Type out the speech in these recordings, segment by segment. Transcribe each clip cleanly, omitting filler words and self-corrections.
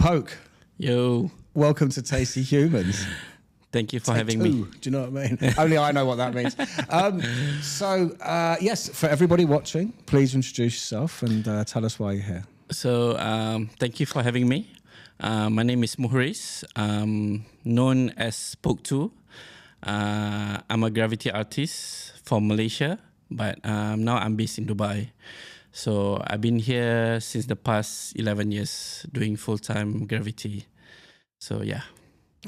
Poke, Yo, welcome to Tasty Humans. thank you for Take having two, me. do you know what I mean? Only I know what that means. Yes, for everybody watching, please introduce yourself and tell us why you're here. So, thank you for having me. My name is Muhriz, known as Poke2. I'm a graffiti artist from Malaysia, but now I'm based in Dubai. So I've been here since the past 11 years doing full-time graffiti. So yeah.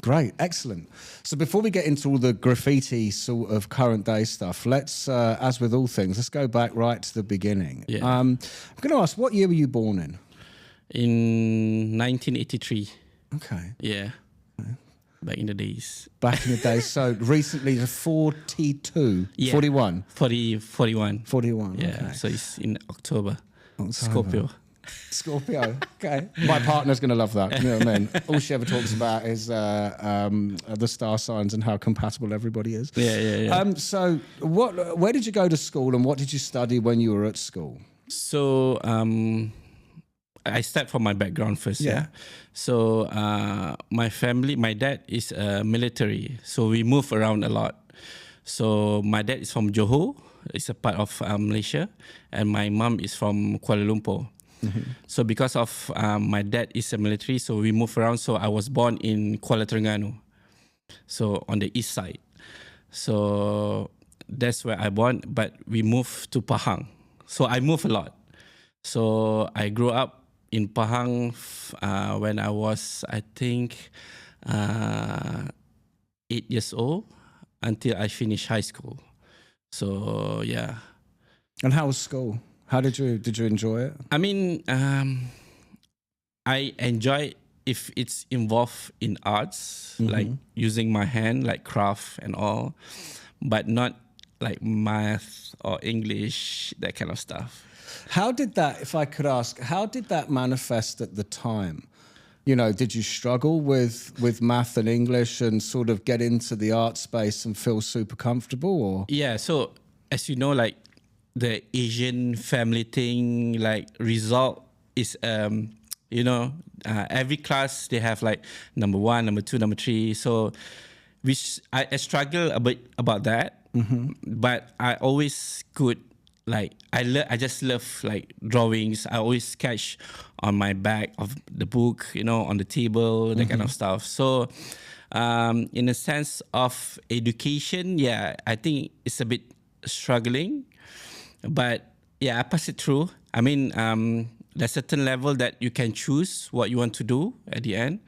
Great, excellent. So before we get into all the graffiti sort of current day stuff, let's, as with all things, let's go back right to the beginning. Yeah. I'm going to ask, what year were you born in? In 1983. Okay. Yeah. Back in the days. Back in the day. So recently, the 42, Yeah. 41. 41. 41, Yeah, okay. so it's in October. October. Scorpio. Scorpio. Okay. My partner's going to love that. You know what I mean? All she ever talks about is the star signs and how compatible everybody is. Yeah. So where did you go to school and what did you study when you were at school? So I start from my background first. Yeah. So my family, my dad is military, so we move around a lot. So my dad is from Johor, it's a part of Malaysia, and my mom is from Kuala Lumpur. Mm-hmm. So because of my dad is a military, so we move around. So I was born in Kuala Terengganu, so on the east side. So that's where I born, but we moved to Pahang. So I move a lot. So I grew up in Pahang when I was, I think, 8 years old until I finished high school. So yeah. And how was school? How did you enjoy it? I mean, I enjoy if it's involved in arts, like using my hand, like craft and all, but not like math or English, that kind of stuff. How did that, if I could ask, how did that manifest at the time? You know, did you struggle with math and English and sort of get into the art space and feel super comfortable? Or Yeah, so as you know, like the Asian family thing, like result is, every class they have like number 1, number 2, number 3. So which I struggle a bit about that, but I always could. Like I just love like drawings. I always sketch on my back of the book, on the table, that kind of stuff. So, in a sense of education, yeah, I think it's a bit struggling, but yeah, I pass it through. I mean, there's a certain level that you can choose what you want to do at the end.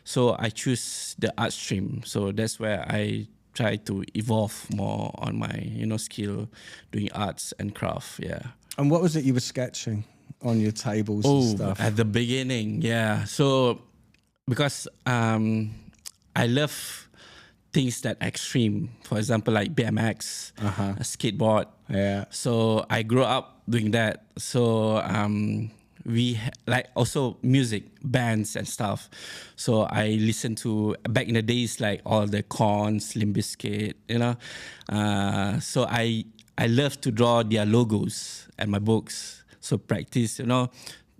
So I choose the art stream. So that's where I try to evolve more on my, skill doing arts and craft, yeah. And what was it you were sketching on your tables and stuff? At the beginning, yeah. So because I love things that extreme. For example, like BMX, a skateboard. Yeah. So I grew up doing that. So we like also music, bands and stuff. So I listened to, back in the days, like all the Korns, Limp Bizkit, so I love to draw their logos and my books. So practice,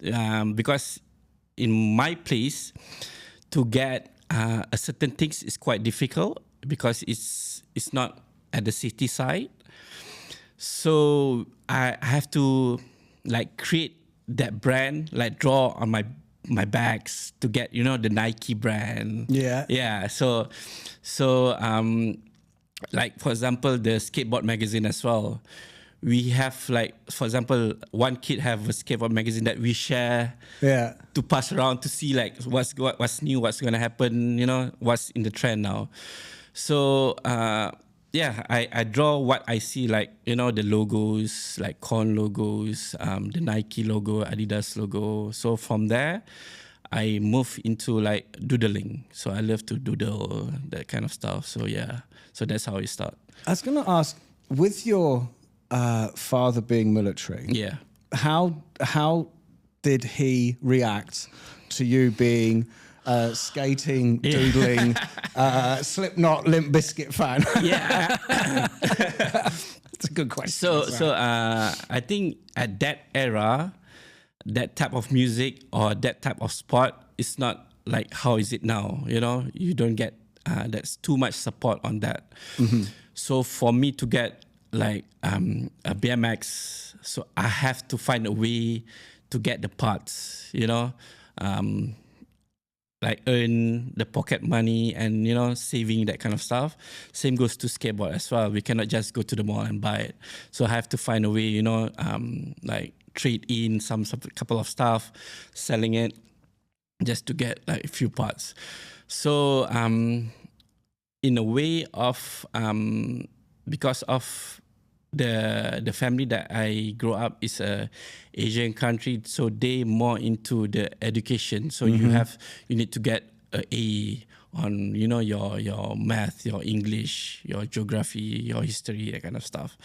because in my place to get a certain things is quite difficult because it's not at the city side. So I have to like create that brand, like draw on my bags to get the Nike brand. Yeah. So like for example the skateboard magazine as well. We have like, for example, one kid have a skateboard magazine that we share to pass around to see like what's new, what's gonna happen, what's in the trend now. So I draw what I see, like, the logos, like Korn logos, the Nike logo, Adidas logo. So from there, I move into like doodling. So I love to doodle, that kind of stuff. So yeah, so that's how it started. I was going to ask, with your father being military, Yeah. how did he react to you being skating, doodling, Slipknot, Limp Bizkit fan? Yeah. That's a good question. So I think at that era, that type of music or that type of sport is not like how is it now. You don't get that's too much support on that. So for me to get like a BMX, so I have to find a way to get the parts, like earn the pocket money and saving, that kind of stuff. Same goes to skateboard as well. We cannot just go to the mall and buy it. So I have to find a way, like trade in some couple of stuff, selling it just to get like a few parts. So in a way of because of the family that I grew up is a Asian country, so they more into the education. So you need to get a on your math, your English, your geography, your history, that kind of stuff.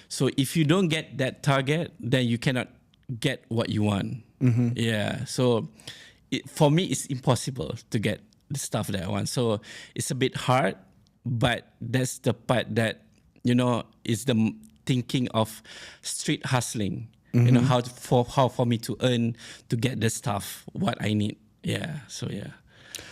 So if you don't get that target, then you cannot get what you want. Yeah. So for me, it's impossible to get the stuff that I want. So it's a bit hard, but that's the part that is the thinking of street hustling. How for me to earn, to get the stuff what I need. Yeah. So yeah.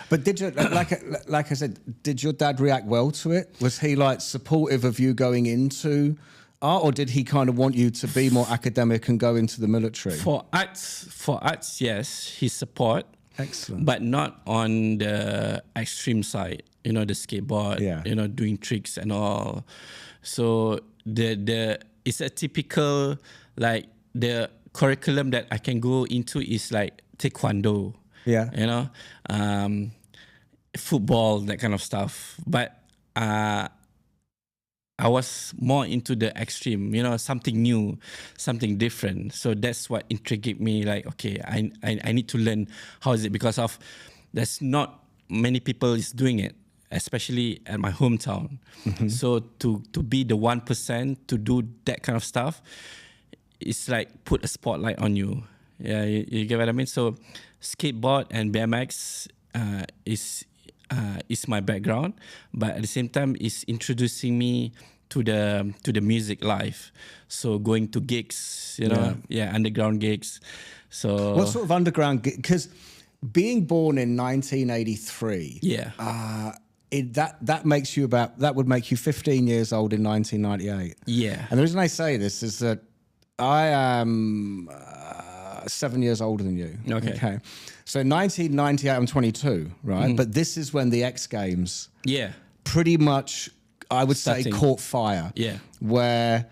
But did you, like I said, did your dad react well to it? Was he like supportive of you going into art, or did he kind of want you to be more academic and go into the military? For arts, yes, his support. Excellent. But not on the extreme side, the skateboard, doing tricks and all. So the it's a typical, like, the curriculum that I can go into is like taekwondo. Yeah. Football, that kind of stuff. But I was more into the extreme, something new, something different. So that's what intrigued me. Like, okay, I need to learn how is it, because of there's not many people is doing it, especially at my hometown. So to be the 1% to do that kind of stuff, it's like put a spotlight on you. Yeah, you get what I mean? So skateboard and BMX is my background, but at the same time, it's introducing me to the music life. So going to gigs, underground gigs. So what sort of underground gig? Because being born in 1983, that makes you that would make you 15 years old in 1998. Yeah. And the reason I say this is that I am 7 years older than you. Okay. So in 1998, I'm 22, right? But this is when the X Games pretty much, I would say, caught fire. Yeah. Where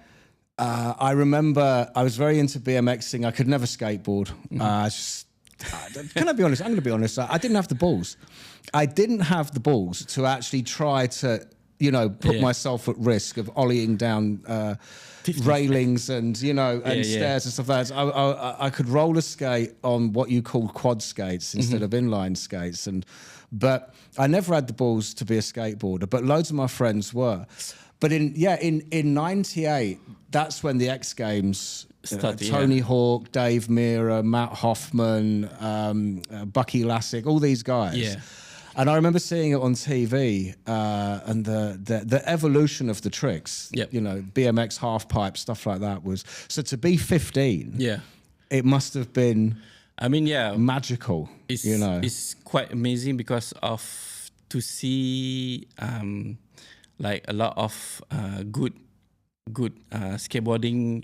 I remember I was very into BMXing. I could never skateboard. Can I be honest? I'm going to be honest. I didn't have the balls. I didn't have the balls to actually try to, put myself at risk of ollieing down railings and stairs and stuff like that. I could roller skate on what you call quad skates instead of inline skates, but I never had the balls to be a skateboarder. But loads of my friends were. But in '98, that's when the X Games started. Tony Hawk, Dave Meara, Matt Hoffman, Bucky Lassick, all these guys. Yeah. And I remember seeing it on TV and the evolution of the tricks, BMX half pipe, stuff like that was. So to be 15, it must have been, magical. It's quite amazing because of to see like a lot of good skateboarding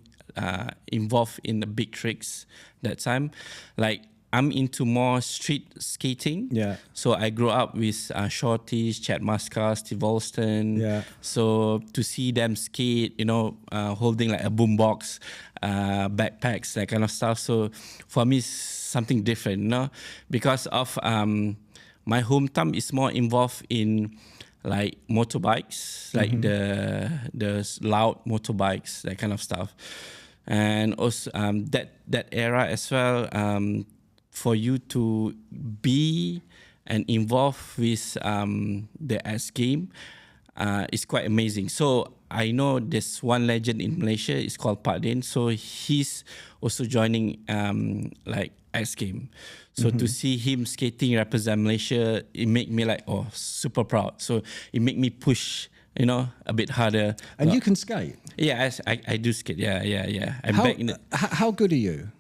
involved in the big tricks that time. Like, I'm into more street skating. Yeah. So I grew up with Shorties, Chad Muska, Steve Alston. Yeah. So to see them skate, holding like a boombox, backpacks, that kind of stuff. So for me, it's something different, because of my hometown is more involved in like motorbikes, like the loud motorbikes, that kind of stuff, and also that era as well. For you to be and involved with the X game is quite amazing. So I know there's one legend in Malaysia. It's called Pak Din. So he's also joining like X game. So to see him skating represent Malaysia, it make me like super proud. So it make me push, a bit harder. And you can skate? Yeah, I do skate. Yeah. I'm back in how good are you?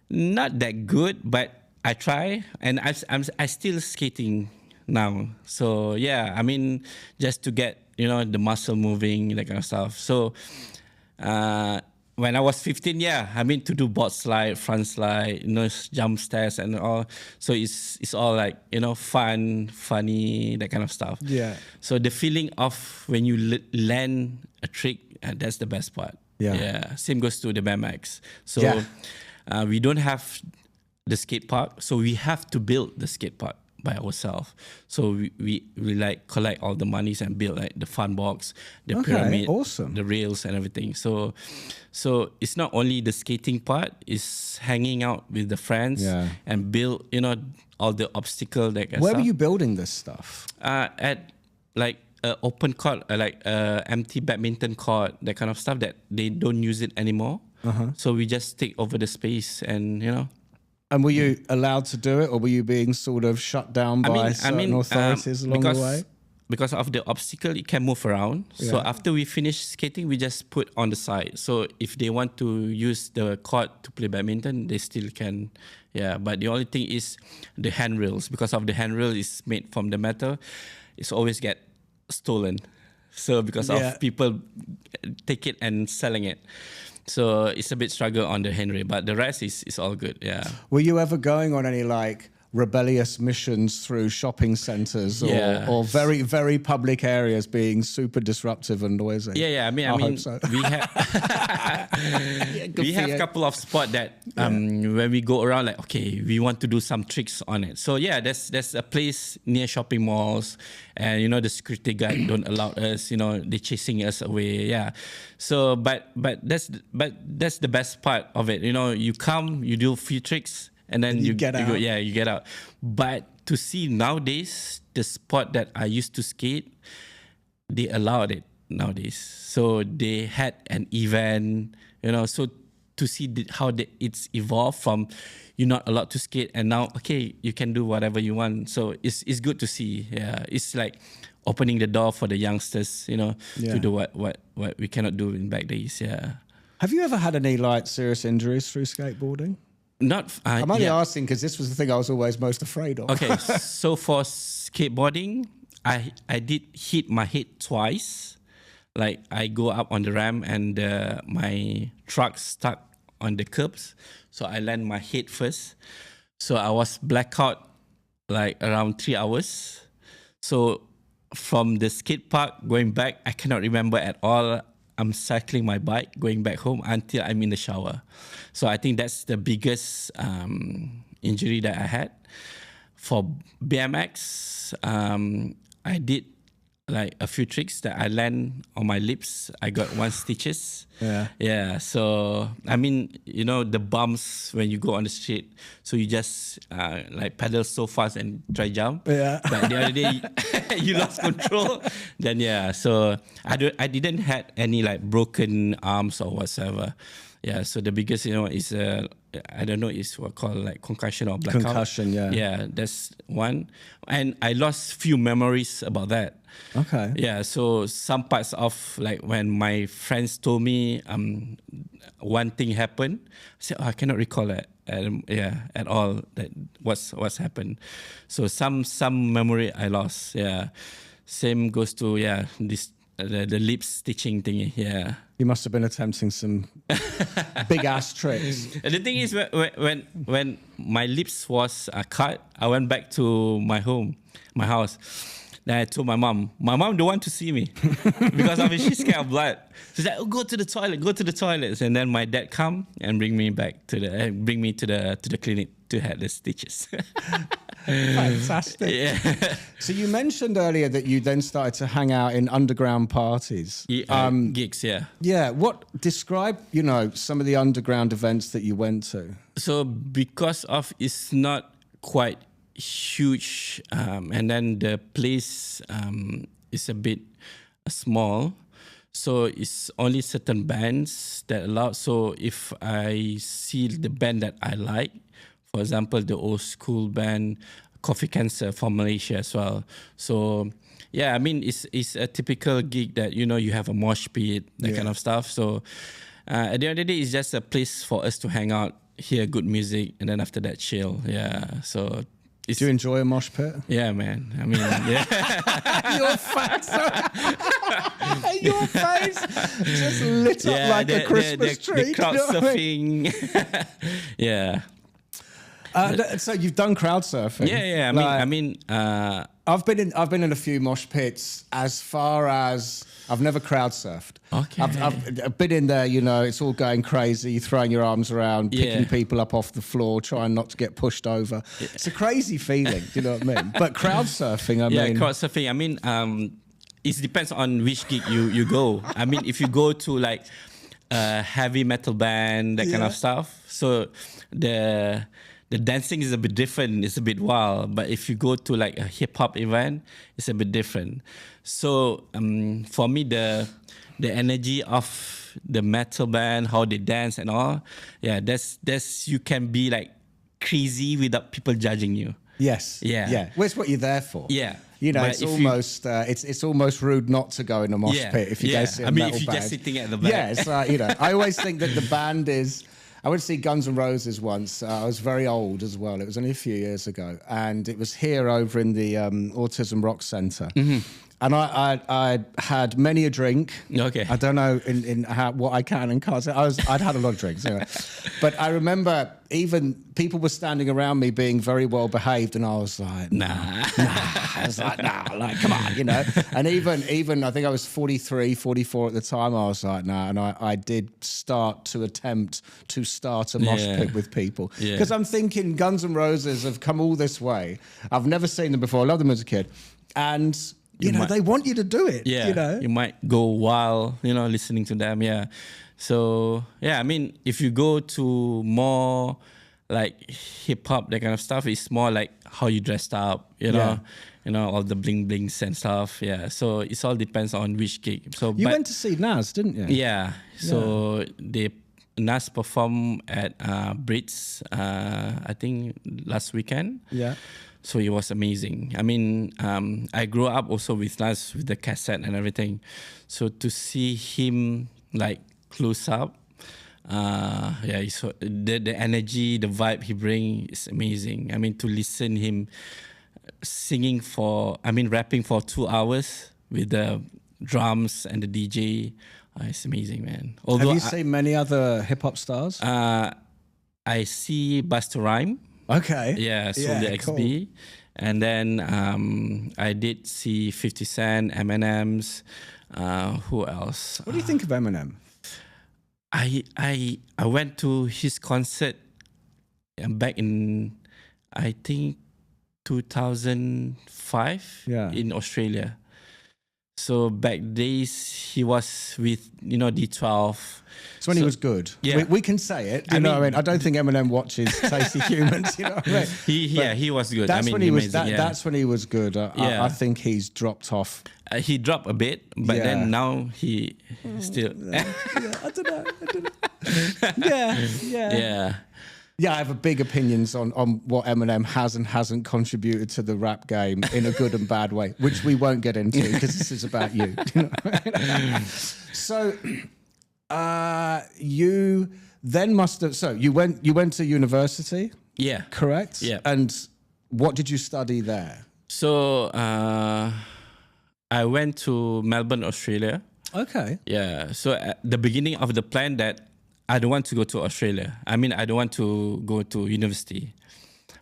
Not that good, but I try, and I still skating now. So yeah, I mean, just to get the muscle moving, that kind of stuff. So when I was 15, yeah, I mean to do board slide, front slide, jump stairs and all. So it's all like fun, funny, that kind of stuff. Yeah. So the feeling of when you land a trick, that's the best part. Yeah. Same goes to the BMX. So we don't have the skate park, so we have to build the skate park by ourselves. So we like collect all the monies and build like the fun box, the pyramid, awesome. the rails and everything. So it's not only the skating part, it's hanging out with the friends and build all the obstacle that Where stuff. were you building this stuff? At like open court, like empty badminton court, that kind of stuff that they don't use it anymore. So we just take over the space and And were you allowed to do it, or were you being sort of shut down by certain authorities along the way? Because of the obstacle, it can move around. So after we finish skating, we just put on the side. So if they want to use the court to play badminton, they still can. Yeah, but the only thing is the handrails. Because of the handrail is made from the metal, it's always get stolen. So because of people take it and selling it. So it's a bit struggle on the handrail, but the rest is all good. Yeah. Were you ever going on any like rebellious missions through shopping centres or very, very public areas being super disruptive and noisy? Yeah. I mean, hope so. we have we have a couple of spots that when we go around, like, okay, we want to do some tricks on it. So yeah, there's a place near shopping malls, and the security guard don't allow us. They chasing us away. Yeah. So but that's the best part of it. You come, you do a few tricks. And then you get out. You get out. But to see nowadays, the spot that I used to skate, they allowed it nowadays. So they had an event, so to see how it's evolved from you're not allowed to skate and now, okay, you can do whatever you want. So it's good to see. Yeah, it's like opening the door for the youngsters, to do what we cannot do in back days. Yeah. Have you ever had any like serious injuries through skateboarding? Not. I'm only asking because this was the thing I was always most afraid of. Okay, so for skateboarding, I did hit my head twice. Like I go up on the ramp and my truck stuck on the curbs, so I land my head first. So I was blackout like around 3 hours. So from the skate park going back, I cannot remember at all. I'm cycling my bike going back home until I'm in the shower. So I think that's the biggest injury that I had. For BMX, I did like a few tricks that I land on my lips. I got 1 stitches. Yeah. So I mean, the bumps when you go on the street. So you just like pedal so fast and try jump. Yeah. But the other day you lost control. Then so I didn't had any like broken arms or whatsoever. Yeah. So the biggest is I don't know, is what called like concussion or blackout. Concussion, yeah. Yeah, that's one. And I lost few memories about that. Okay. Yeah, so some parts of like when my friends told me one thing happened, I said, I cannot recall it. At all that what's happened. So some memory I lost. Yeah, same goes to this the lip stitching thingy. Yeah. You must have been attempting some big ass tricks. The thing is, when my lips was cut, I went back to my house. Then I told my mom. My mom don't want to see me because she's scared of blood. She's like, "Oh, go to the toilet." And then my dad come and bring me to the clinic to have the stitches. Fantastic. Yeah. So you mentioned earlier that you then started to hang out in underground parties. Gigs, yeah. Yeah. Describe, some of the underground events that you went to. So because of it's not quite huge, and then the place is a bit small, so it's only certain bands that allow. So if I see the band that I like, for example, the old school band Coffee Cancer from Malaysia as well. So yeah, I mean it's a typical gig that you have a mosh pit, that kind of stuff. So at the end of the day, it's just a place for us to hang out hear good music, and then after that chill. Yeah. So Do you enjoy a mosh pit? yeah, man. I mean, yeah. Your face, your face just lit up like a Christmas tree. The crowd Do you know what I mean? surfing. Yeah. So you've done crowd surfing. Yeah. Like, I mean, I've been in a few mosh pits. As far as I've never crowd surfed. Okay. I've been in there. You know, it's all going crazy, throwing your arms around, picking Yeah. people up off the floor, trying not to get pushed over. It's a crazy feeling. Do you know what I mean? But crowd surfing, I mean, crowd surfing. I mean, it depends on which gig you go. I mean, if you go to like a heavy metal band, that kind of stuff, so the dancing is a bit different. It's a bit wild. But if you go to like a hip hop event, it's a bit different. So for me, the energy of the metal band, how they dance and all, yeah, that's you can be like crazy without people judging you. Yes. Yeah. Yeah. Well, it's what you're there for. Yeah. You know, But it's if almost it's almost rude not to go in a mosh pit if you go see a metal if you're band. just sitting at the back. Yeah, it's like, you know, I always think that the band is. I went to see Guns N' Roses once. I was very old as well. It was only a few years ago, and it was here over in the Autism Rock Centre. And I had many a drink. Okay. I don't know in how, what I can and can't say. I'd had a lot of drinks anyway. But I remember even people were standing around me being very well behaved, and I was like, Nah. I was like, like, come on, you know. And even I think I was 43, 44 at the time. I was like, nah. And I did attempt to start a mosh pit with people. Because I'm thinking Guns N' Roses have come all this way. I've never seen them before. I loved them as a kid. And you know, they want you to do it. Yeah, you know, you might go wild, you know, listening to them. Yeah, so yeah, I mean, if you go to more like hip hop, that kind of stuff, it's more like how you dressed up, you know, all the bling blings and stuff. Yeah, so it all depends on which gig. So you went to see Nas, didn't you? Yeah, so Nas performed at Brits, I think last weekend. Yeah. So it was amazing. I mean, I grew up also with Nas, with the cassette and everything. So to see him like close up, it's, the energy, the vibe he brings is amazing. I mean, to listen him rapping for 2 hours with the drums and the DJ, it's amazing, man. Although have you seen many other hip hop stars? I see Busta Rhymes. Okay. Yeah, Soldier XB. And then I did see 50 Cent, Eminem's. Who else? What do you think of Eminem? I went to his concert back in, I think, 2005 in Australia. So back days, he was with, D12. So when he was good. Yeah. We can say it. You know what I mean? I don't think Eminem watches Tasty Humans. You know what I mean? He was good. That's when he was. amazing, That's when he was good. I think he's dropped off. He dropped a bit, but then now he still. I don't know. Yeah, I have big opinions on what Eminem has and hasn't contributed to the rap game in a good and bad way, which we won't get into because this is about you. You know what I mean? So, you then must have. So you went to university. Yeah. Correct. Yeah. And what did you study there? So I went to Melbourne, Australia. Okay. Yeah. So at the beginning of the plan that I don't want to go to Australia. I mean, I don't want to go to university.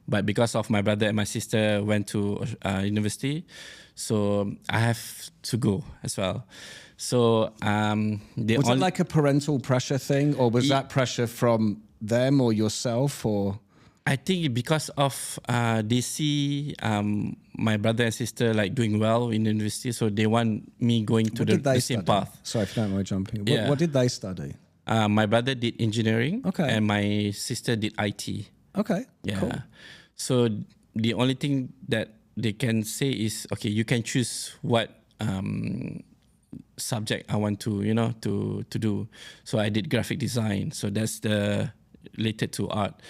But because of my brother and my sister went to university, so I have to go as well. So was it like a parental pressure thing, or was that pressure from them or yourself, or? I think because of they see my brother and sister like doing well in university, so they want me going to the same path. Sorry if you don't mind jumping. Yeah. What did they study? My brother did engineering, and my sister did IT. Okay, yeah. Cool. So the only thing that they can say is, okay, you can choose what subject I want to, to do. So I did graphic design. So that's related to art.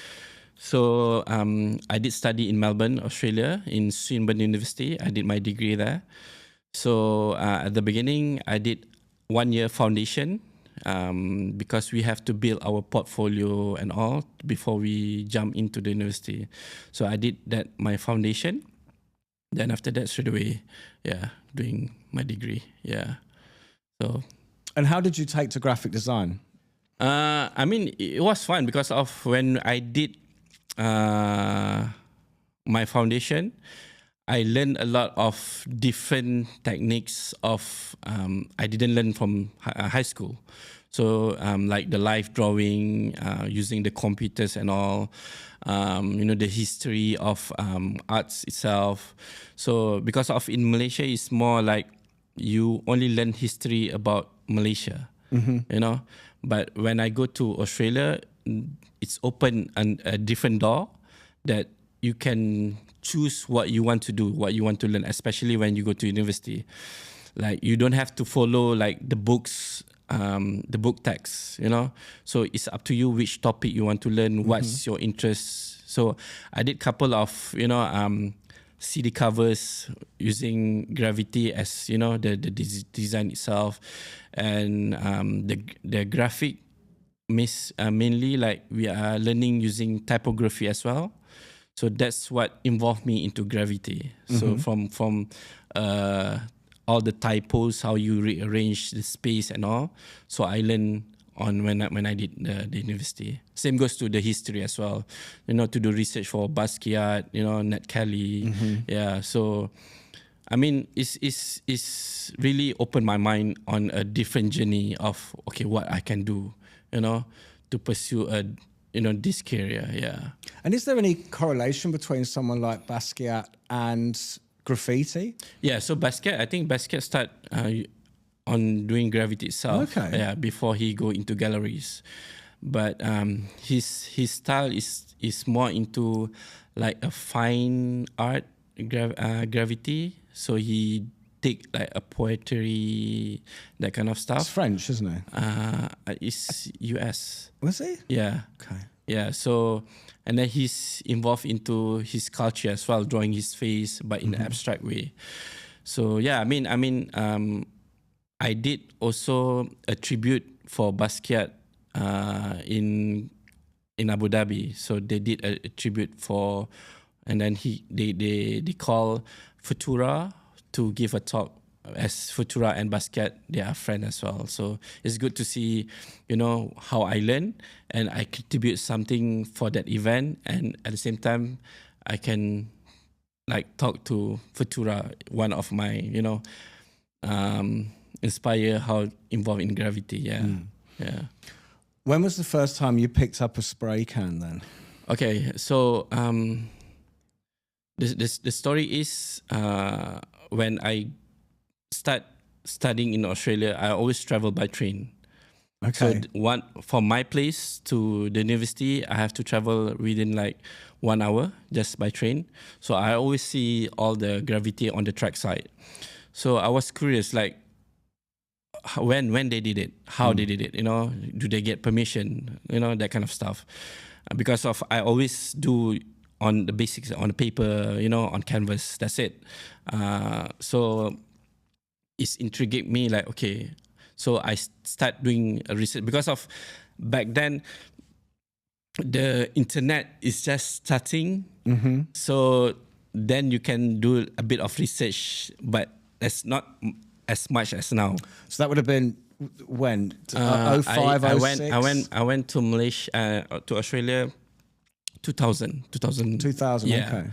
So I did study in Melbourne, Australia, in Swinburne University. I did my degree there. So at the beginning, I did 1 year foundation because we have to build our portfolio and all before we jump into the university. So I did that, my foundation. Then after that, straight away, doing my degree. Yeah. So. And how did you take to graphic design? I mean, it was fun because of when I did my foundation, I learned a lot of different techniques of I didn't learn from high school. So like the live drawing, using the computers and all, the history of arts itself. So because of in Malaysia, it's more like you only learn history about Malaysia, But when I go to Australia, it's open a different door that you can choose what you want to do, what you want to learn, especially when you go to university. Like you don't have to follow like the books, the book text, So it's up to you which topic you want to learn, what's your interest. So I did couple of, CD covers using Graffiti as, the design itself. And the graphic mainly like we are learning using typography as well. So that's what involved me into Graffiti. So from all the typos, how you rearrange the space and all. So I learned on when I did the university. Same goes to the history as well. To do research for Basquiat, Nat Kelly. Yeah. So I mean, it's really opened my mind on a different journey of what I can do, to pursue this career. Yeah. And is there any correlation between someone like Basquiat and Graffiti? Yeah. So I think Basquiat start on doing Graffiti itself. Okay. Yeah. Before he go into galleries, but his style is more into like a fine art Graffiti. So he take like a poetry, that kind of stuff. It's French, isn't it? It's US. Was he? Yeah. Okay. Yeah. So, and then he's involved into his culture as well, drawing his face, but in an abstract way. So yeah, I mean, I did also a tribute for Basquiat in Abu Dhabi. So they did a tribute for, and then they call Futura to give a talk, as Futura and Basquiat, they are friends as well. So it's good to see, how I learn and I contribute something for that event. And at the same time, I can like talk to Futura, one of my, inspire how involved in Graffiti. Yeah. Yeah. When was the first time you picked up a spray can then? Okay. So, the story is when I start studying in Australia, I always travel by train. Okay. So from my place to the university, I have to travel within like 1 hour just by train. So I always see all the Graffiti on the track side. So I was curious, like when they did it, how they did it, do they get permission, that kind of stuff. Because of I always do on the basics, on the paper, on canvas. That's it. So it's intrigued me. Like, okay, so I start doing a research because of back then. The internet is just starting, so then you can do a bit of research, but it's not as much as now. So that would have been when 05, 06? I went to Malaysia, to Australia. 2000. 2000, yeah. okay.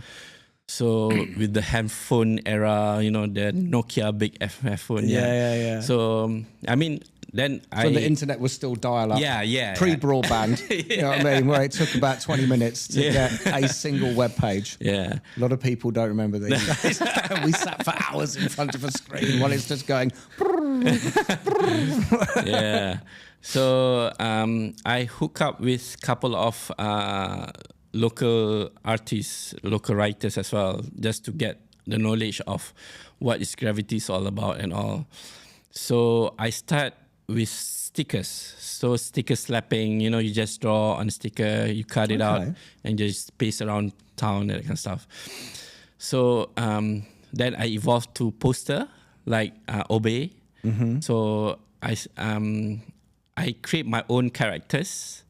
So with the handphone era, the Nokia big phone. Yeah. So I mean, then so the internet was still dial-up. Yeah. Pre-broadband. You know what I mean? Where it took about 20 minutes to get a single web page. Yeah. A lot of people don't remember these days. We sat for hours in front of a screen while it's just going. Yeah. So I hook up with a couple of local artists, local writers as well, just to get the knowledge of what is Graffiti is all about and all. So I start with stickers. So sticker slapping, you just draw on a sticker, you cut it out and just paste around town, that kind of stuff. So then I evolved to poster, like Obey. So I create my own characters.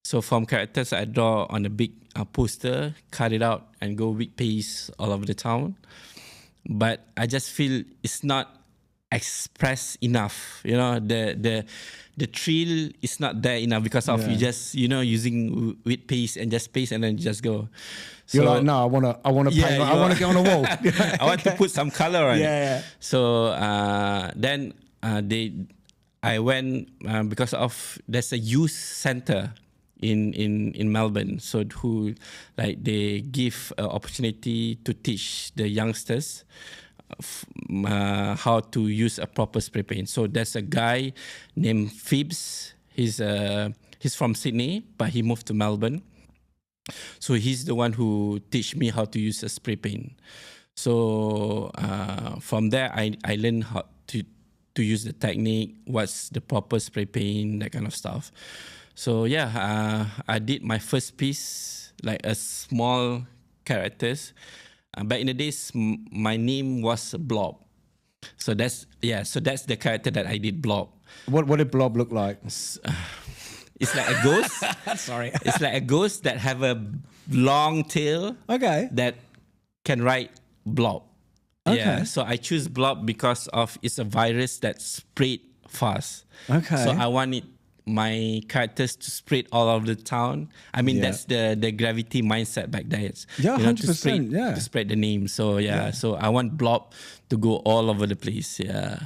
So from characters, I draw on a big poster, cut it out, and go with paste all over the town. But I just feel it's not express enough. You know, the thrill is not there enough because of you just using with paste and just paste and then just go. So, you're like, no, I want to paint. I want to get on a wall. I want to put some color on it. Yeah. So then I went because of there's a youth center in Melbourne, so who like they give opportunity to teach the youngsters how to use a proper spray paint. So there's a guy named Phoebs. He's from Sydney, but he moved to Melbourne. So he's the one who teach me how to use a spray paint. So from there, I learned how to use the technique, what's the proper spray paint, that kind of stuff. So yeah, I did my first piece, like a small characters. Back in the days, my name was Blob. So that's the character that I did, Blob. What did Blob look like? It's like a ghost. Sorry. It's like a ghost that have a long tail. Okay. That can ride Blob. Okay. Yeah. So I choose Blob because of it's a virus that spread fast. Okay. So I wanted my characters to spread all over the town. I mean, that's the Graffiti mindset back then. It's, 100%. To spread the name. So so I want Blob to go all over the place. Yeah.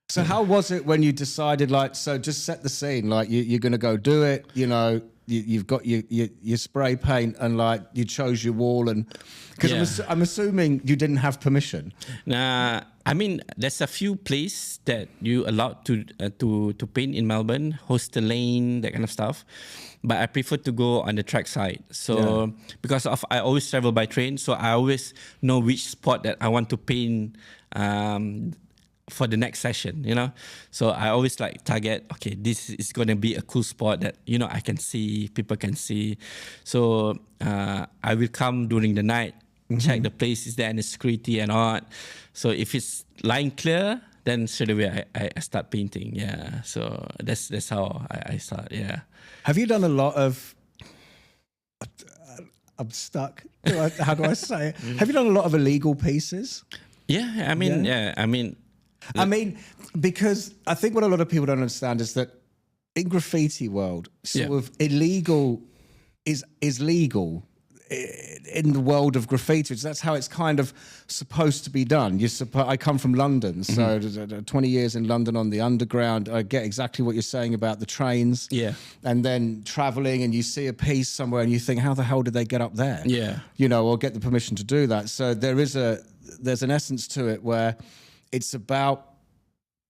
So how was it when you decided, like, so just set the scene, like you're going to go do it, you know, you've got your spray paint and like you chose your wall and, because I'm assuming you didn't have permission. Nah, I mean, there's a few places that you allowed to paint in Melbourne, Hostel Lane, that kind of stuff. But I prefer to go on the track side. So because of I always travel by train, so I always know which spot that I want to paint for the next session, you know. So I always like target, okay, this is going to be a cool spot that, you know, I can see, people can see. So I will come during the night, check the place, is there any security and all. So if it's line clear, then straight away I start painting. Yeah. So that's how I start. Yeah. Have you done a lot of, I'm stuck. How do I say it? Have you done a lot of illegal pieces? Yeah. I mean, I mean, because I think what a lot of people don't understand is that in graffiti world, sort of illegal is legal in the world of graffiti. That's how it's kind of supposed to be done. I come from London, so 20 years in London on the underground. I get exactly what you're saying about the trains. Yeah. And then traveling and you see a piece somewhere and you think, how the hell did they get up there? Yeah. You know, or get the permission to do that. So there's an essence to it where it's about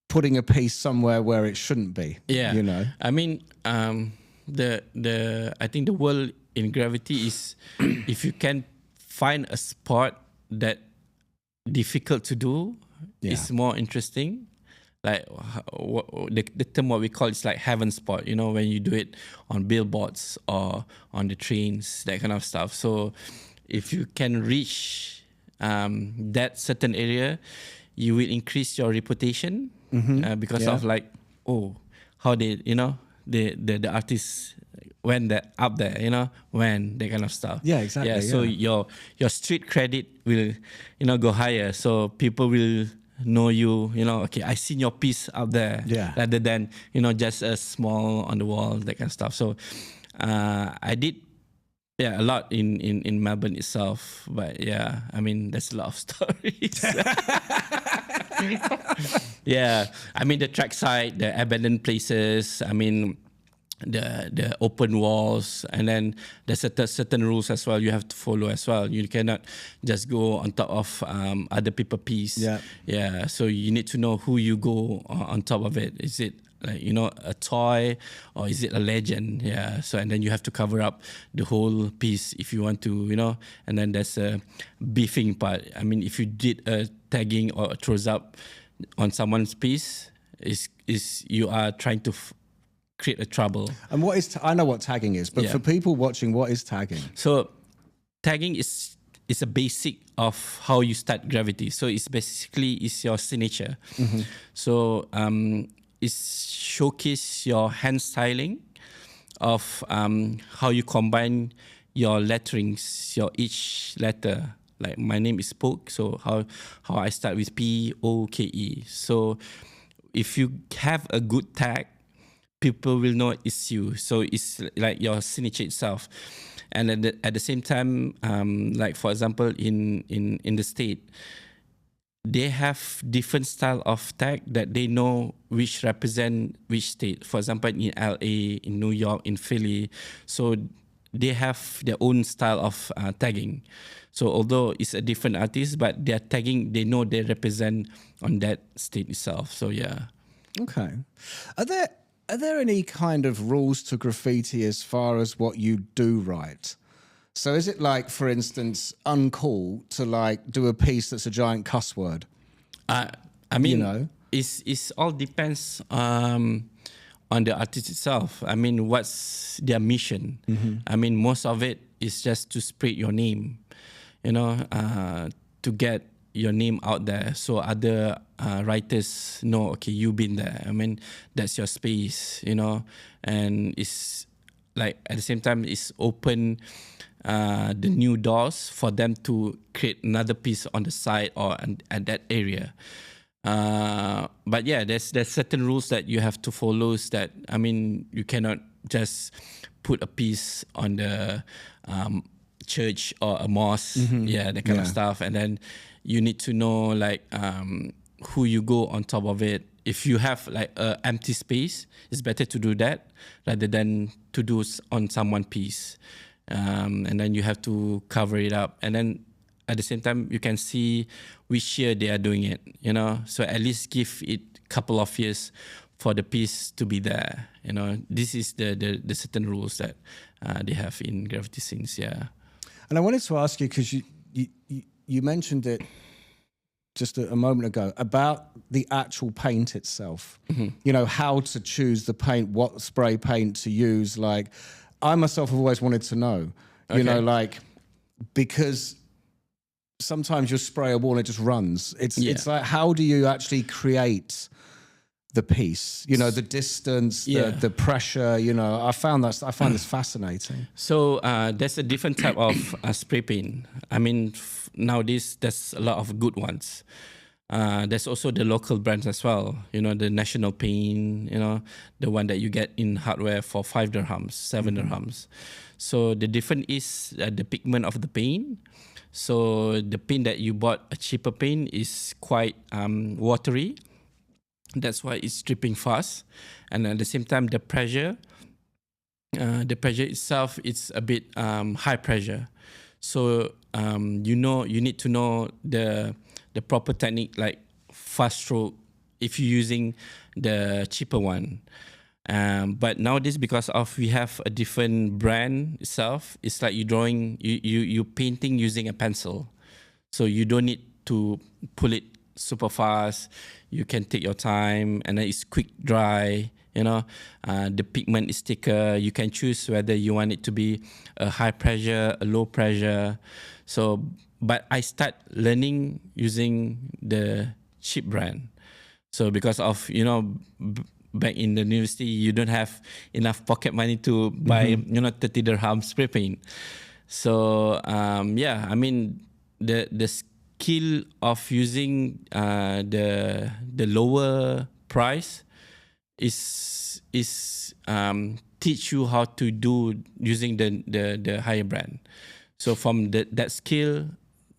putting a piece somewhere where it shouldn't be. Yeah. You know? I mean, I think the world in Graffiti is if you can find a spot that difficult to do, it's more interesting. Like the term what we call it's like heaven spot, you know, when you do it on billboards or on the trains, that kind of stuff. So if you can reach that certain area, you will increase your reputation because of like, how they, you know, the artists went up there, you know, when that kind of stuff. Yeah, exactly. Yeah, so your street credit will, you know, go higher. So people will know you, you know, okay, I seen your piece up there. Yeah. Rather than, you know, just a small on the wall, that kind of stuff. So I did a lot in Melbourne itself. But yeah, I mean, there's a lot of stories. Yeah, I mean, the trackside, the abandoned places, I mean, the open walls, and then there's certain rules as well you have to follow as well. You cannot just go on top of other people's piece. Yeah. So you need to know who you go on top of it. Is it like, you know, a toy or is it a legend? Yeah. So and then you have to cover up the whole piece if you want to, you know. And then there's a beefing part. I mean, if you did a tagging or a throws up on someone's piece, is you are trying to create a trouble. And what is I know what tagging is, but for people watching, what is tagging? So tagging is a basic of how you start Graffiti. So it's basically your signature. So showcase your hand styling of how you combine your letterings, your each letter. Like my name is Poke, so how I start with Poke. So if you have a good tag, people will know it's you. So it's like your signature itself. And at the same time, like for example, in the state, they have different style of tag that they know which represent which state. For example, in LA, in New York, in Philly, so they have their own style of tagging. So although it's a different artist, but their tagging, they know they represent on that state itself. So yeah. Okay. Are there any kind of rules to graffiti as far as what you do write? So is it like, for instance, uncool to like do a piece that's a giant cuss word? I mean, you know, it's all depends on the artist itself. I mean, what's their mission? I mean, most of it is just to spread your name, you know, to get your name out there so other writers know, okay, you've been there. I mean, that's your space, you know, and it's like at the same time, it's open the new doors for them to create another piece on the side or at that area. But yeah, there's certain rules that you have to follow. That I mean, you cannot just put a piece on the church or a mosque, yeah, that kind of stuff, and then you need to know like who you go on top of it. If you have like an empty space, it's better to do that rather than to do on someone's piece. And then you have to cover it up, and then at the same time you can see which year they are doing it, you know, so at least give it a couple of years for the piece to be there, you know. This is the certain rules that they have in graffiti scenes. Yeah. And I wanted to ask you, because you mentioned it just a moment ago about the actual paint itself, you know, how to choose the paint, what spray paint to use. Like, I myself have always wanted to know, you know, like, because sometimes you spray a wall and it just runs. It's like, how do you actually create the piece? You know, the distance, the pressure. You know, I find this fascinating. So there's a different type of spray paint. I mean, nowadays there's a lot of good ones. There's also the local brands as well, you know, the national paint, you know, the one that you get in hardware for 5 dirhams, 7 dirhams. So the difference is the pigment of the paint. So the paint that you bought, a cheaper paint, is quite watery. That's why it's dripping fast. And at the same time, the pressure itself, it's a bit high pressure. So you need to know the proper technique, like fast stroke, if you're using the cheaper one. But nowadays, because of we have a different brand itself, it's like you painting using a pencil. So you don't need to pull it super fast. You can take your time, and then it's quick dry. You know, the pigment is thicker. You can choose whether you want it to be a high pressure, a low pressure. So, but I start learning using the cheap brand. So because of, you know, back in the university, you don't have enough pocket money to buy, you know, 30 dirham spray paint. So yeah, I mean, the skill of using the lower price is teach you how to do using the higher brand. So from that skill,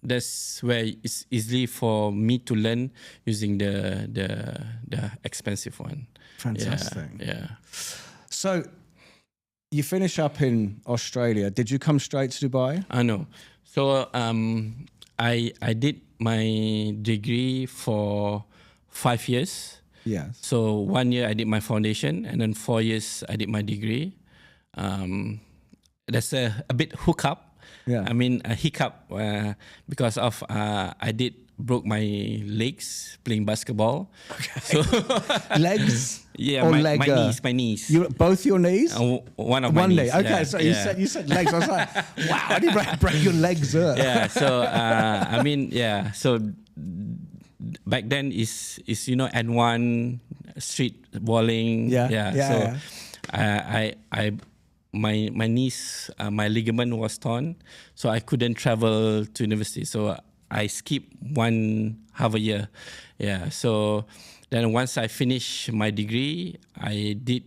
that's where it's easy for me to learn using the expensive one. Fantastic. Yeah. So you finish up in Australia. Did you come straight to Dubai? I know. So I did my degree for 5 years. Yes. So 1 year I did my foundation, and then 4 years I did my degree. That's a bit hookup. Yeah. I mean a hiccup because of I did broke my legs playing basketball. Okay. So Legs? Yeah, or my knees. Both your knees? One of my One knees. knee. Okay, yeah, so yeah. you said legs. I was like, wow, how do you break your legs up? Yeah, so I mean, yeah, so back then is you know N1 street balling. So my knees, my ligament was torn, so I couldn't travel to university. So I skipped half a year. Yeah. So then once I finished my degree, I did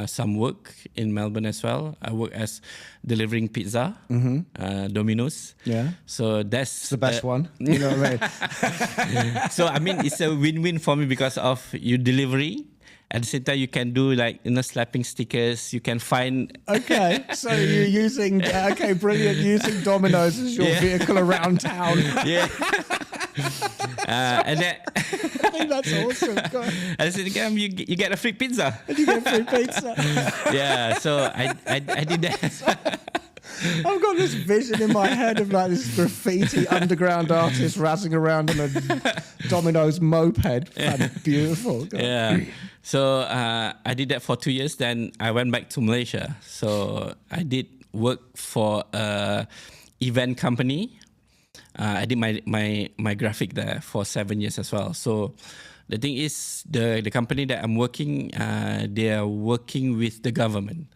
some work in Melbourne as well. I work as delivering pizza, Domino's. Yeah. So that's It's the best one. You know what I mean? So I mean, it's a win-win for me because of your delivery. At the same time, you can do like slapping stickers. You can find. Okay, so you're using brilliant, using Domino's as your vehicle around town. Yeah. And then I think that's awesome. God. at the same time, you get a free pizza. And you get free pizza. Yeah. So I did that. I've got this vision in my head of like this graffiti underground artist razzing around on a Domino's moped. Beautiful. God. Yeah. So I did that for 2 years. Then I went back to Malaysia. So I did work for a event company. I did my graphic there for 7 years as well. So the thing is, the company that I'm working, they are working with the government.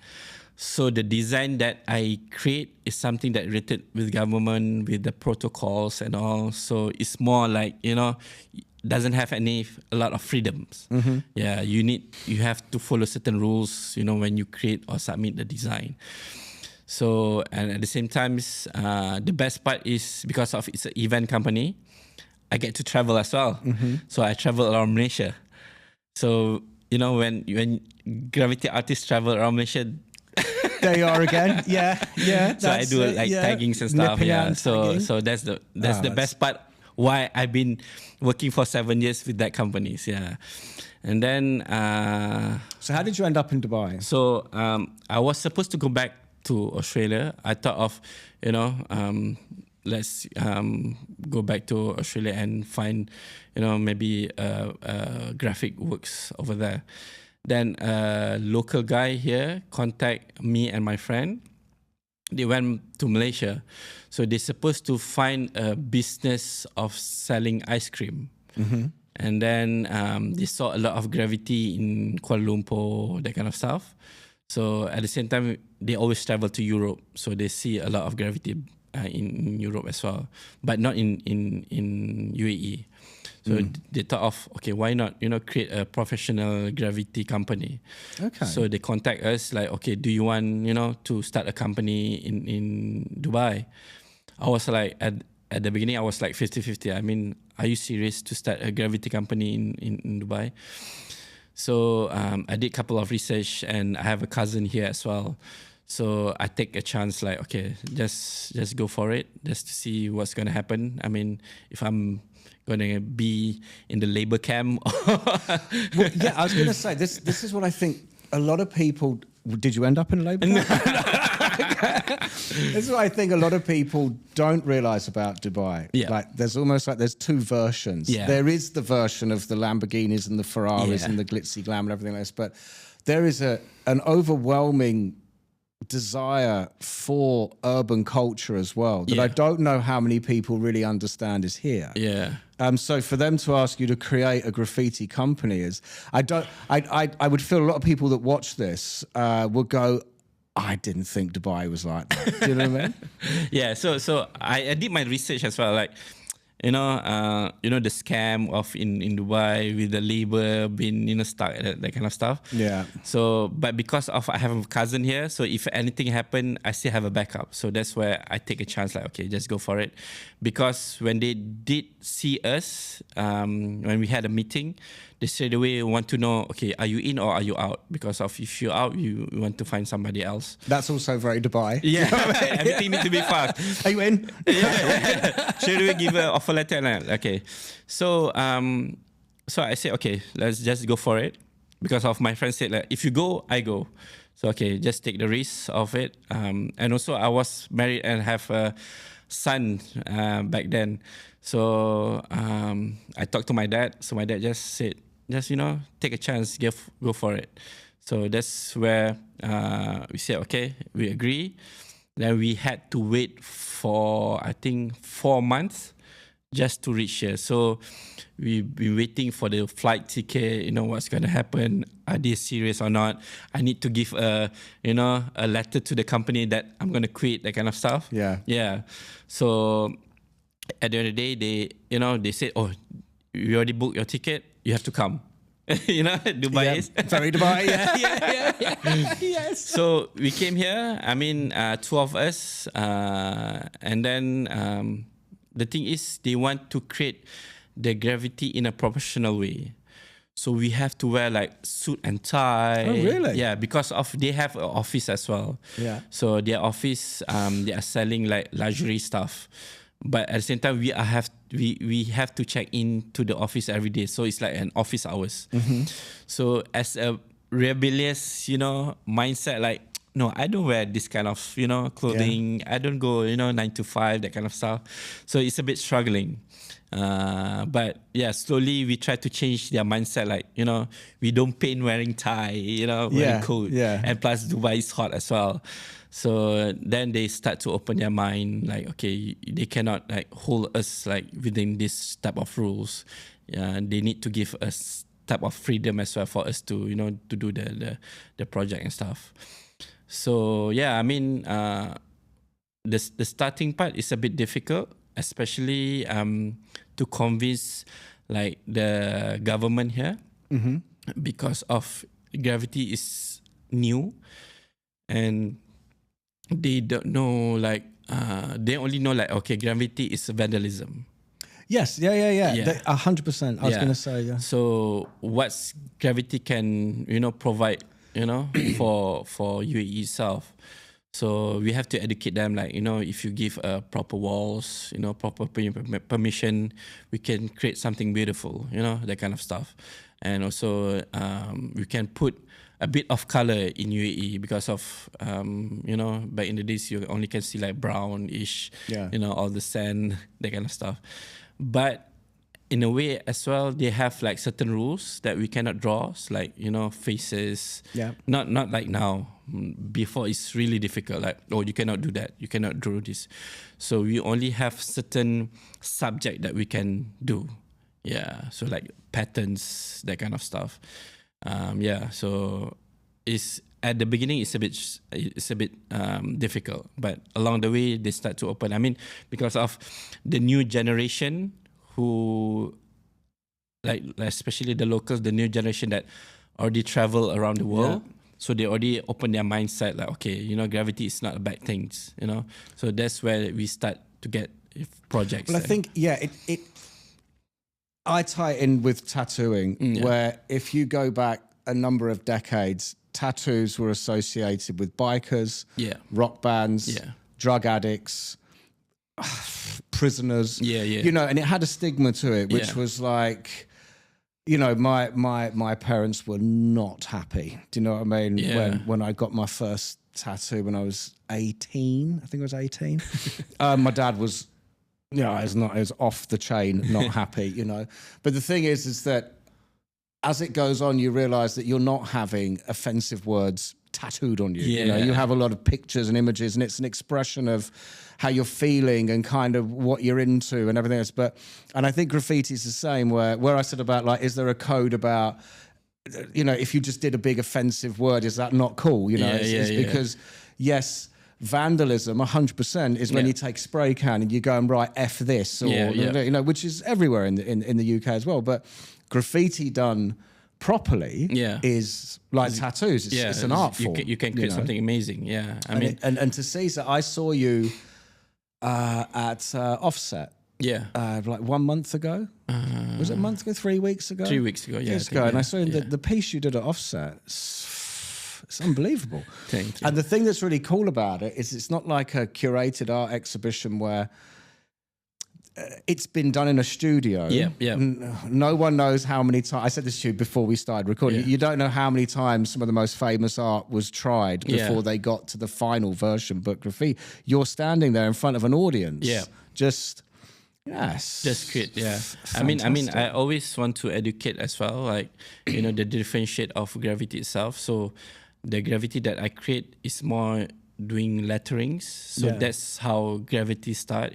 So the design that I create is something that related with government, with the protocols and all. So it's more like, doesn't have a lot of freedoms. Yeah, you have to follow certain rules, when you create or submit the design. So, and at the same time, the best part is because of it's an event company, I get to travel as well. So I travel around Malaysia. So, when graffiti artists travel around Malaysia, there you are again. Yeah. So I do taggings and stuff. Nipping So that's the best part. Why I've been working for 7 years with that companies. Yeah, and then. So how did you end up in Dubai? So I was supposed to go back to Australia. I thought of, let's go back to Australia and find, maybe graphic works over there. Then a local guy here contact me and my friend. They went to Malaysia. So they're supposed to find a business of selling ice cream. And then they saw a lot of graffiti in Kuala Lumpur, that kind of stuff. So at the same time, they always travel to Europe. So they see a lot of graffiti in Europe as well, but not in UAE. So they thought of, okay, why not, create a professional graffiti company. Okay. So they contact us like, okay, do you want, to start a company in Dubai? I was like, at the beginning, I was like 50-50. I mean, are you serious to start a graffiti company in Dubai? So I did a couple of research, and I have a cousin here as well. So I take a chance, like, okay, just go for it, just to see what's going to happen. I mean, if I'm going to be in the labor camp. Well, yeah, I was going to say, this is what I think a lot of people... Did you end up in a labor camp? This is what I think a lot of people don't realise about Dubai. Yeah. Like, there's two versions. Yeah. There is the version of the Lamborghinis and the Ferraris and the glitzy glam and everything like this, but there is an overwhelming desire for urban culture as well that I don't know how many people really understand is here. Yeah. So for them to ask you to create a graffiti company I would feel a lot of people that watch this would go, I didn't think Dubai was like that. Do you know what I mean? Yeah. So I did my research as well. Like, the scam of in Dubai with the labor being stuck, that kind of stuff. Yeah. So, but because of I have a cousin here, so if anything happen, I still have a backup. So that's where I take a chance. Like, okay, just go for it. Because when they did see us, when we had a meeting, they straight away want to know, okay, are you in or are you out? Because of if you're out, you want to find somebody else. That's also very Dubai. Yeah, everything needs to be fast. Are you in? Yeah. Should we give an offer letter? Okay. So so I said, okay, let's just go for it. Because of my friend said, like, if you go, I go. So okay, just take the risk of it. And also I was married and have a son back then. So I talked to my dad. So my dad just said, take a chance, go for it. So that's where we said, okay, we agree. Then we had to wait for, I think, 4 months just to reach here. So we've been waiting for the flight ticket, what's going to happen. Are they serious or not? I need to give a letter to the company that I'm going to quit, that kind of stuff. Yeah. Yeah. So at the end of the day, they said, oh, you already booked your ticket. You have to come. Dubai is. Very Dubai, yeah. Yes. So we came here. I mean, two of us. And then the thing is, they want to create the Graffiti in a professional way. So we have to wear like suit and tie. Oh, really? Yeah, because they have an office as well. Yeah. So their office, they are selling like luxury stuff. But at the same time, we have to check in to the office every day. So it's like an office hours. So as a rebellious, mindset, like, no, I don't wear this kind of, clothing. I don't go, 9 to 5, that kind of stuff. So it's a bit struggling. But yeah, slowly we try to change their mindset. Like, we don't paint wearing tie, wearing coat. Yeah. And plus Dubai is hot as well. So then they start to open their mind, like, okay, they cannot like hold us like within this type of rules. They need to give us type of freedom as well for us to, to do the project and stuff. So yeah, I mean, the starting part is a bit difficult, especially to convince like the government here, because of Graffiti is new, and they don't know like they only know like, okay, Graffiti is vandalism. Yes, yeah. 100%. I was going to say, yeah. So what's Graffiti can provide for UAE itself. So we have to educate them, like, if you give proper walls, proper permission, we can create something beautiful, that kind of stuff. And also we can put a bit of color in UAE because of, back in the days, you only can see like brownish, all the sand, that kind of stuff. But in a way as well, they have like certain rules that we cannot draw, like, faces. Yeah. Not like now. Before it's really difficult. Like, oh, you cannot do that. You cannot draw this. So we only have certain subject that we can do. Yeah. So like patterns, that kind of stuff. So it's at the beginning it's a bit difficult, but along the way they start to open. I mean, because of the new generation who, like especially the locals, the new generation that already travel around the world. Yeah. So they already open their mindset, like, okay, Graffiti is not a bad thing, So that's where we start to get projects. Well, I think, I tie it in with tattooing, where if you go back a number of decades, tattoos were associated with bikers, rock bands, drug addicts, prisoners, and it had a stigma to it, which was like, my parents were not happy. Do you know what I mean? When I got my first tattoo when I was 18, I think I was 18, my dad was, it was off the chain, not happy, But the thing is that as it goes on, you realize that you're not having offensive words tattooed on you. You have a lot of pictures and images, and it's an expression of how you're feeling and kind of what you're into and everything else. And I think graffiti is the same, where I said about, like, is there a code about, if you just did a big offensive word, is that not cool? Because, yes, vandalism 100% is when you take spray can and you go and write F this, or which is everywhere in the UK as well. But graffiti done properly is like tattoos. It's an art form. You can create something amazing. Yeah, and to see, so I saw you at Offset. Yeah, like 1 month ago. Was it a month ago? 3 weeks ago? 3 weeks ago. Yeah, 3 weeks ago. And I saw the piece you did at Offset. It's unbelievable. Thank you. And the thing that's really cool about it is it's not like a curated art exhibition where it's been done in a studio. No one knows how many times. I said this to you before we started recording. You don't know how many times some of the most famous art was tried before they got to the final version. But graffiti, you're standing there in front of an audience. Just great. I mean, I always want to educate as well, like, the differentiate of graffiti itself. So the graffiti that I create is more doing letterings. So Yeah. that's how Graffiti start.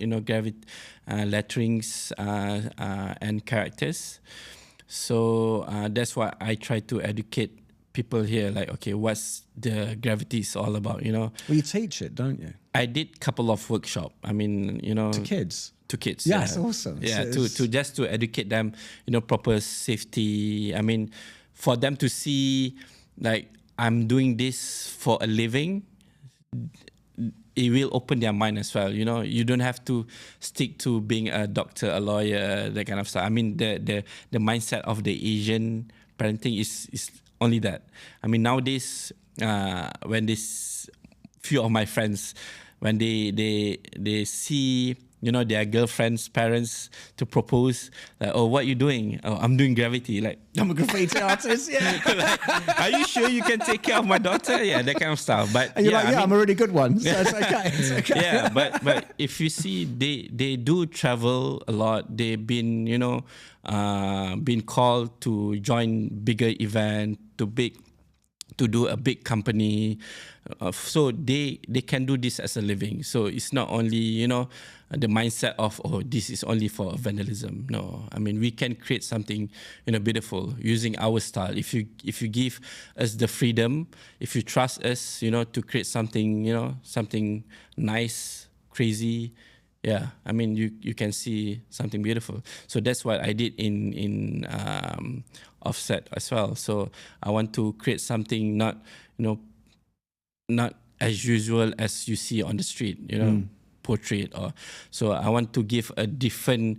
Letterings and characters. So that's why I try to educate people here. Like, okay, what's the Graffiti is all about? Well, you teach it, don't you? I did couple of workshop. I mean, To kids. to kids. Yeah, it's awesome. Yeah, So to just to educate them, proper safety. I mean, for them to see, like, I'm doing this for a living, it will open their mind as well. You don't have to stick to being a doctor, a lawyer, that kind of stuff. I mean, the mindset of the Asian parenting is only that. I mean, nowadays, when this few of my friends, when they see their girlfriend's parents to propose, like, oh, what you doing? Oh, I'm doing Graffiti. Like, I'm a graffiti artist, yeah. like, are you sure you can take care of my daughter? Yeah, that kind of stuff. But And you're like, I'm a really good one, so it's okay. It's okay. Yeah, but if you see, they do travel a lot. They've been been called to join bigger event, to do a big company, so they can do this as a living. So it's not only the mindset of, oh, this is only for vandalism. No, I mean, we can create something beautiful using our style. If you give us the freedom, if you trust us, to create something something nice, crazy. Yeah, I mean, you can see something beautiful. So that's what I did in Offset as well. So I want to create something not as usual as you see on the street, portrait. So I want to give a different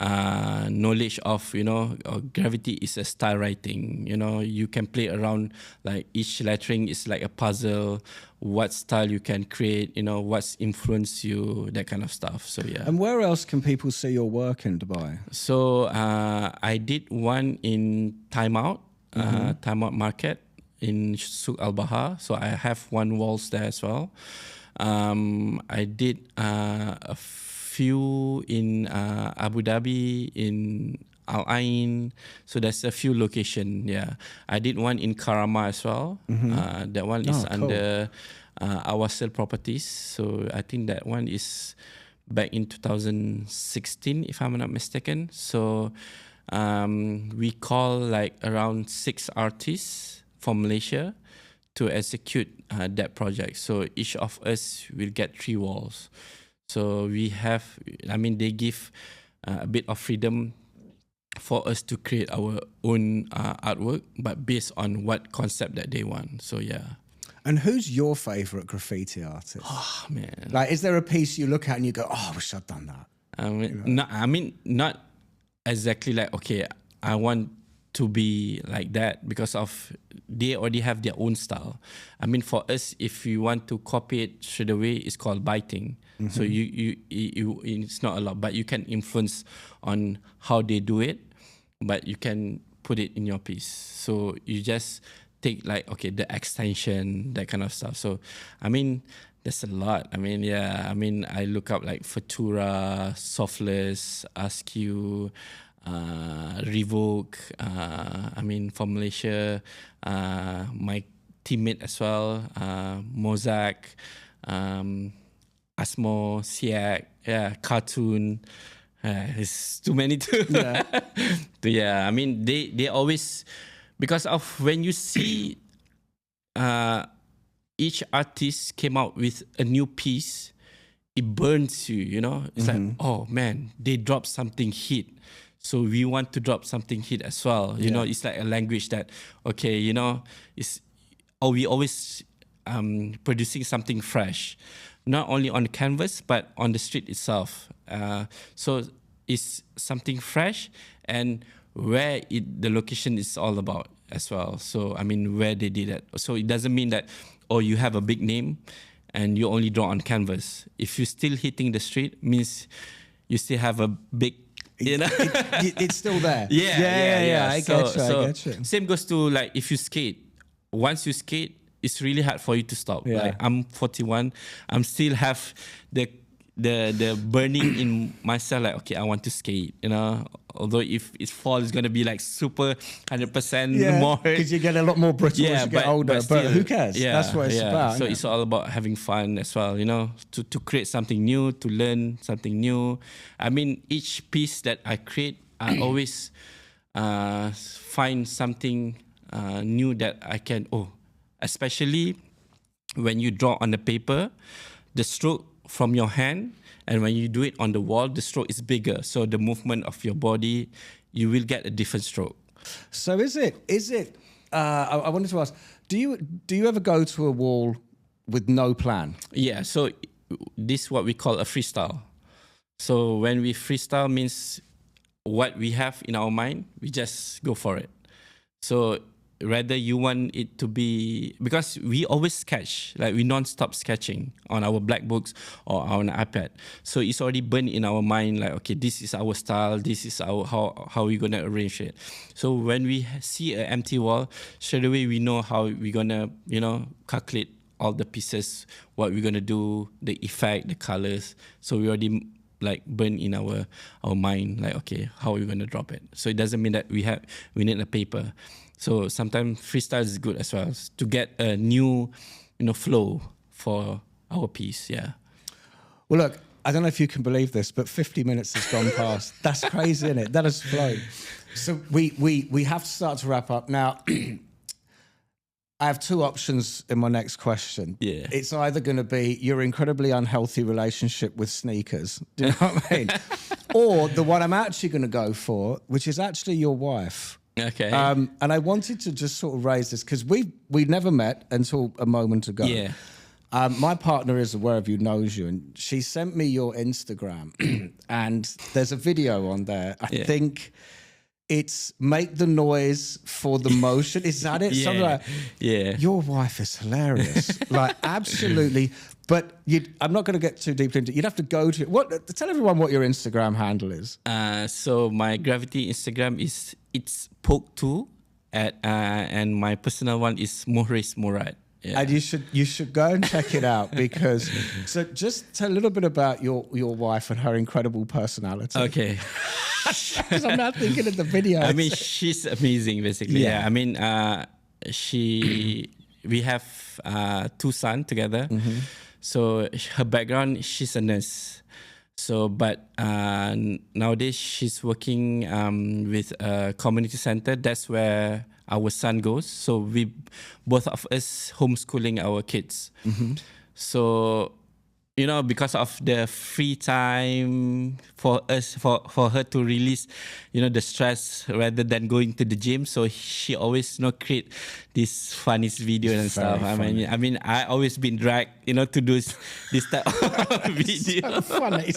knowledge of, Graffiti is a style writing. You can play around, like each lettering is like a puzzle. What style you can create, what's influenced you, that kind of stuff. So yeah. And where else can people see your work in Dubai? So I did one in Time Out Market in Souk Al Bahar. So I have one walls there as well. I did a few in Abu Dhabi, in Al Ain. So there's a few location. Yeah, I did one in Karama as well. That one is cool. under Awasel Properties. So I think that one is back in 2016, if I'm not mistaken. So we call like around 6 artists from Malaysia to execute that project. So each of us will get 3 walls. So we have, I mean, they give a bit of freedom for us to create our own artwork, but based on what concept that they want. So yeah. And who's your favourite graffiti artist? Oh man, Like, is there a piece you look at and you go, oh, I wish I'd done that? I mean, not exactly like, okay, I want to be like that, because of they already have their own style. I mean, for us, if you want to copy it straight away, it's called biting. So you it's not a lot, but you can influence on how they do it, but you can put it in your piece. So you just take like, okay, the extension, that kind of stuff. So I mean, there's a lot. I mean, yeah, I mean, I look up like Futura, Softless, Askew, Revoke, I mean, from Malaysia, my teammate as well, Mozak, Asmo, Siak, yeah, Cartoon. It's too many too. Yeah. Yeah, I mean, they always, because of when you see each artist came out with a new piece, it burns you, It's like, oh man, they dropped something hit. So we want to drop something hit as well. You know, it's like a language that, okay, we always producing something fresh, not only on the canvas, but on the street itself. So it's something fresh, and where the location is all about as well. So, I mean, where they did it. So it doesn't mean that, you have a big name and you only draw on canvas. If you're still hitting the street, means you still have a big, it's still there. Yeah. I get you. Same goes to like if you skate. Once you skate, it's really hard for you to stop. Yeah. Like I'm 41, I'm still have the the burning in myself, like, okay, I want to skate, you know. Although if it fall, it's gonna be like super 100% more. because you get a lot more brittle as you get older. But still, who cares? That's what it's about. So isn't it's all about having fun as well, you know, to create something new, to learn something new. I mean, each piece that I create, I always find something new that I can. Especially when you draw on the paper, the stroke from your hand, and when you do it on the wall, the stroke is bigger. So the movement of your body, you will get a different stroke. So is it? I wanted to ask, do you ever go to a wall with no plan? Yeah. So this is what we call a freestyle. So when we freestyle means what we have in our mind, we just go for it. So rather you want it to be, because we always sketch, like we non-stop sketching on our black books or on an iPad. So it's already burned in our mind, like, okay, this is our style, this is our how we're gonna arrange it. So when we see an empty wall, straight away we know how we're gonna, you know, calculate all the pieces, what we're gonna do, the effect, the colors. So we already like burn in our mind, like, okay, how are we gonna drop it? So it doesn't mean that we need a paper. So sometimes freestyle is good as well, to get a new, you know, flow for our piece. Yeah. Well, look, I don't know if you can believe this, but 50 minutes has gone past. That's crazy, isn't it? That has flown. So we have to start to wrap up now. I have two options in my next question. Yeah. It's either going to be your incredibly unhealthy relationship with sneakers, do you know what I mean? Or the one I'm actually going to go for, which is actually your wife. Okay. And I wanted to just sort of raise this because we never met until a moment ago. Yeah. My partner is aware of you, knows you, and she sent me your Instagram, and there's a video on there. I think it's make the noise for the motion. Is that it? Something like, your wife is hilarious, like absolutely. But I'm not going to get too deeply into it. You'd have to go to tell everyone what your Instagram handle is. So my Graffiti Instagram is it's poke2 and my personal one is Mohres Murad. Yeah. And you should go and check it out because so just tell a little bit about your wife and her incredible personality. Okay. Because I'm not thinking of the video. I mean, she's amazing, basically. Yeah. I mean, we have 2 sons together. Mm-hmm. So her background, she's a nurse. So, but nowadays she's working with a community center. That's where our son goes. So we, both of us, homeschooling our kids. Mm-hmm. So, you know, because of the free time for us, for her to release, you know, the stress rather than going to the gym. So she always, you know, create this funniest video and stuff. Funny. I mean, I always been dragged, you know, to do this type of video. So funny.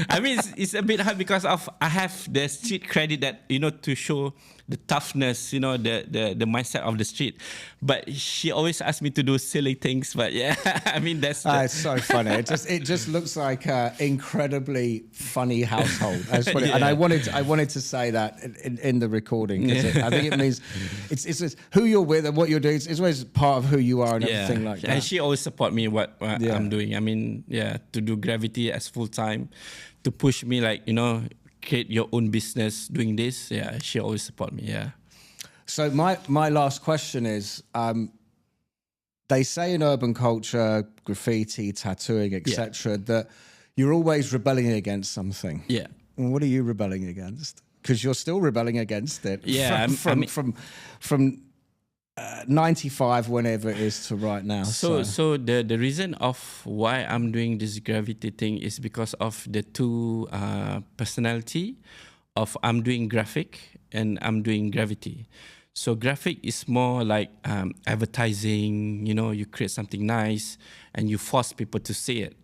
I mean, it's a bit hard because I have the street credit that, you know, to show the toughness, you know, the mindset of the street. But she always asks me to do silly things. But yeah, I mean, that's it's so funny. It just looks like an incredibly funny household. And I wanted to say that in the recording because I think it means it's who you're with and what you're doing. It's always part of who you are and everything like that. And she always support me what I'm doing. I mean, to do Graffiti as full time, to push me like, you know, create your own business doing this. Yeah, she always support me. Yeah. So my last question is, they say in urban culture, graffiti, tattooing, etc., that you're always rebelling against something. Yeah. And what are you rebelling against? Because you're still rebelling against it. Yeah. From 95, whenever it is, to right now. So the reason of why I'm doing this Graffiti thing is because of the two personality of I'm doing graphic and I'm doing Graffiti. So graphic is more like advertising, you know, you create something nice and you force people to see it.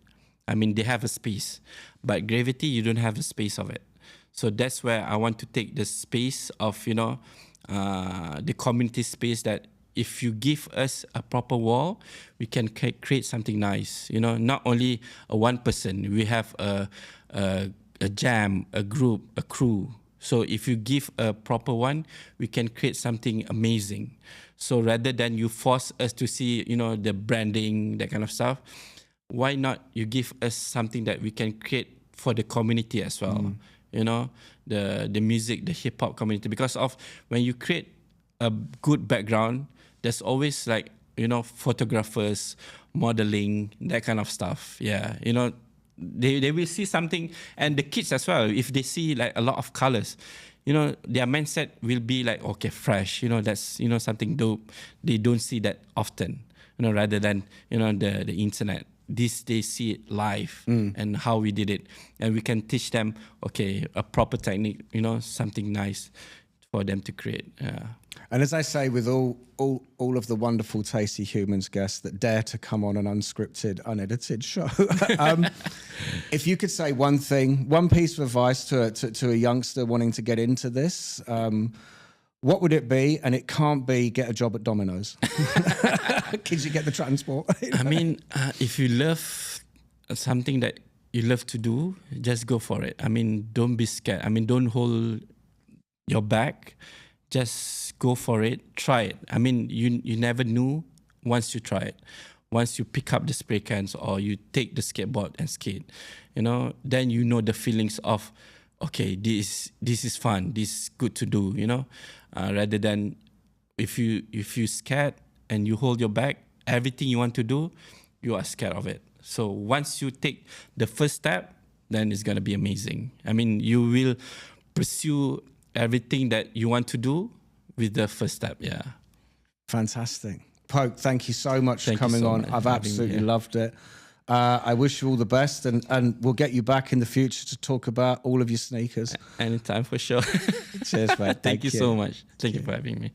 I mean, they have a space, but Graffiti, you don't have a space of it. So that's where I want to take the space of, you know, the community space that if you give us a proper wall, we can create something nice. You know, not only a one person, we have a jam, a group, a crew. So if you give a proper one, we can create something amazing. So rather than you force us to see, you know, the branding, that kind of stuff, why not you give us something that we can create for the community as well? You know, the music, the hip hop community. Because of when you create a good background, there's always like, you know, photographers, modeling, that kind of stuff. Yeah, you know, they will see something, and the kids as well, if they see like a lot of colors, you know, their mindset will be like, okay, fresh, you know, that's, you know, something dope. They don't see that often, you know, rather than, you know, the internet. This, they see it live and how we did it. And we can teach them, okay, a proper technique, you know, something nice for them to create. Yeah. And as I say, with all of the wonderful Tasty Humans guests that dare to come on an unscripted, unedited show, if you could say one thing, one piece of advice to a youngster wanting to get into this, what would it be? And it can't be get a job at Domino's. Because you get the transport. I mean, if you love something that you love to do, just go for it. I mean, don't be scared. I mean, don't hold your back. Just go for it. Try it. I mean, you never knew once you try it. Once you pick up the spray cans or you take the skateboard and skate, you know, then you know the feelings of, okay, this is fun. This is good to do, you know, rather than if you scared and you hold your back, everything you want to do, you are scared of it. So once you take the first step, then it's going to be amazing. I mean, you will pursue everything that you want to do with the first step. Yeah. Fantastic. Poke, thank you so much for coming so on. much I've for having me absolutely here. loved it. I wish you all the best, and we'll get you back in the future to talk about all of your sneakers. Anytime for sure. Cheers, mate. Thank you so much. Thank you for having me.